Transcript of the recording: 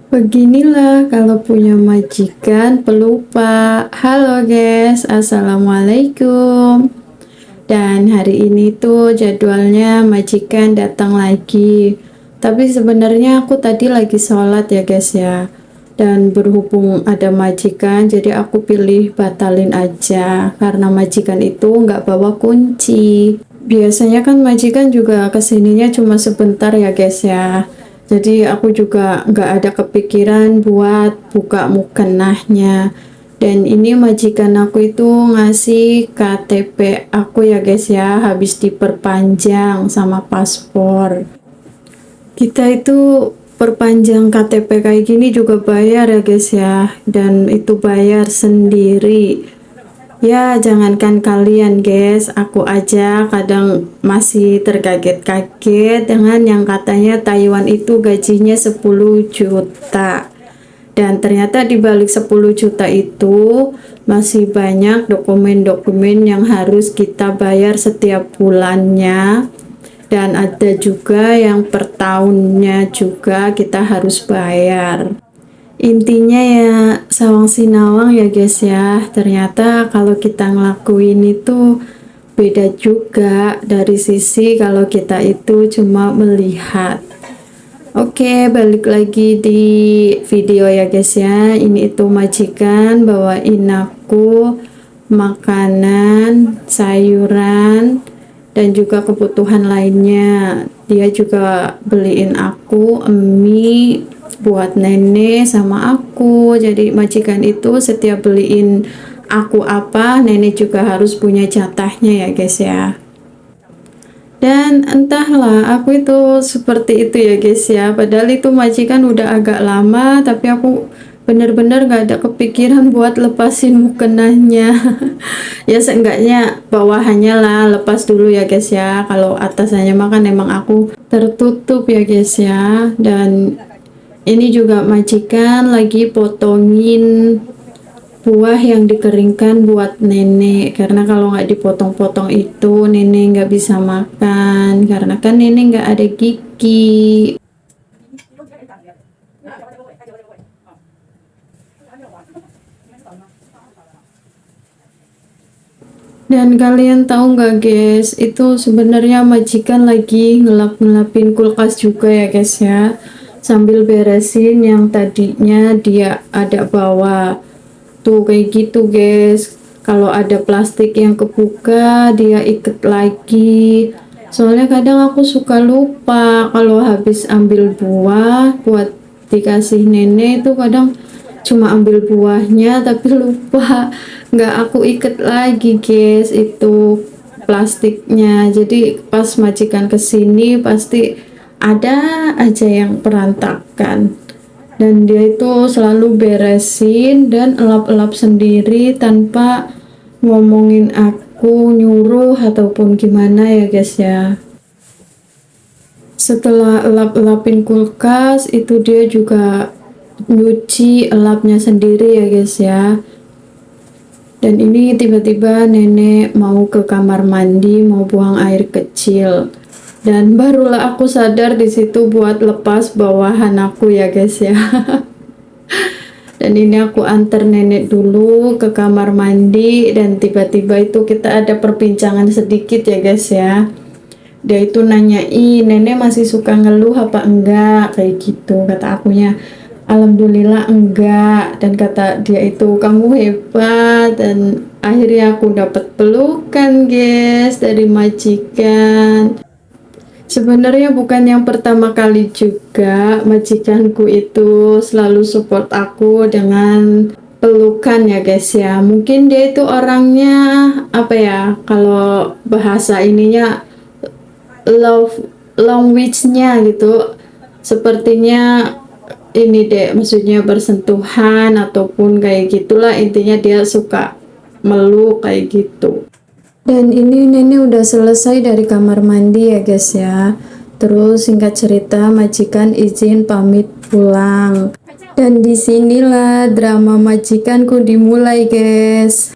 Beginilah kalau punya majikan pelupa. Halo guys, assalamualaikum. Dan hari ini tuh jadwalnya majikan datang lagi. Tapi sebenarnya aku tadi lagi sholat ya guys ya. Dan berhubung ada majikan, jadi aku pilih batalin aja. Karena majikan itu nggak bawa kunci. Biasanya kan majikan juga kesininya cuma sebentar ya guys ya. Jadi aku juga nggak ada kepikiran buat buka mukenahnya. Dan ini majikan aku itu ngasih KTP aku ya guys ya, habis diperpanjang sama paspor. Kita itu perpanjang KTP kayak gini juga bayar ya guys ya, dan itu bayar sendiri. Ya, jangankan kalian guys, aku aja kadang masih terkaget-kaget dengan yang katanya Taiwan itu gajinya 10 juta. Dan ternyata di balik 10 juta itu masih banyak dokumen-dokumen yang harus kita bayar setiap bulannya. Dan ada juga yang per tahunnya juga kita harus bayar. Intinya ya sawang sinawang ya guys ya. Ternyata kalau kita ngelakuin itu beda juga dari sisi kalau kita itu cuma melihat. Oke, balik lagi di video ya guys ya. Ini itu majikan bawain aku makanan, sayuran, dan juga kebutuhan lainnya. Dia juga beliin aku mie buat nenek sama aku. Jadi majikan itu setiap beliin aku apa, nenek juga harus punya jatahnya ya guys ya. Dan entahlah aku itu seperti itu ya guys ya, padahal itu majikan udah agak lama tapi aku bener-bener gak ada kepikiran buat lepasin mukenahnya. Ya seenggaknya bawahannya lah lepas dulu ya guys ya, kalau atasannya makan emang aku tertutup ya guys ya. Dan ini juga majikan lagi potongin buah yang dikeringkan buat nenek, karena kalau nggak dipotong-potong itu nenek nggak bisa makan karena kan nenek nggak ada gigi. Dan kalian tahu nggak guys, itu sebenarnya majikan lagi ngelap-ngelapin kulkas juga ya guys ya, sambil beresin yang tadinya dia ada bawa. Tuh kayak gitu guys, kalau ada plastik yang kebuka dia ikat lagi. Soalnya kadang aku suka lupa kalau habis ambil buah buat dikasih nenek itu kadang cuma ambil buahnya tapi lupa nggak aku ikat lagi guys itu plastiknya. Jadi pas majikan kesini pasti ada aja yang berantakan, dan dia itu selalu beresin dan elap-elap sendiri tanpa ngomongin aku, nyuruh ataupun gimana ya guys ya. Setelah elap-elapin kulkas itu dia juga nyuci elapnya sendiri ya guys ya. Dan ini tiba-tiba nenek mau ke kamar mandi, mau buang air kecil, dan barulah aku sadar di situ buat lepas bawahan aku ya guys ya. Dan ini aku antar nenek dulu ke kamar mandi, dan tiba-tiba itu kita ada perbincangan sedikit ya guys ya. Dia itu nanyain nenek masih suka ngeluh apa enggak kayak gitu, kata akunya alhamdulillah enggak, dan kata dia itu kamu hebat. Dan akhirnya aku dapat pelukan guys dari majikan. Sebenarnya bukan yang pertama kali juga majikanku itu selalu support aku dengan pelukan ya guys ya. Mungkin dia itu orangnya apa ya, kalau bahasa ininya love language-nya gitu. Sepertinya ini deh, maksudnya bersentuhan ataupun kayak gitulah, intinya dia suka meluk kayak gitu. Dan ini nenek udah selesai dari kamar mandi ya guys ya. Terus singkat cerita majikan izin pamit pulang. Dan disinilah drama majikanku dimulai guys.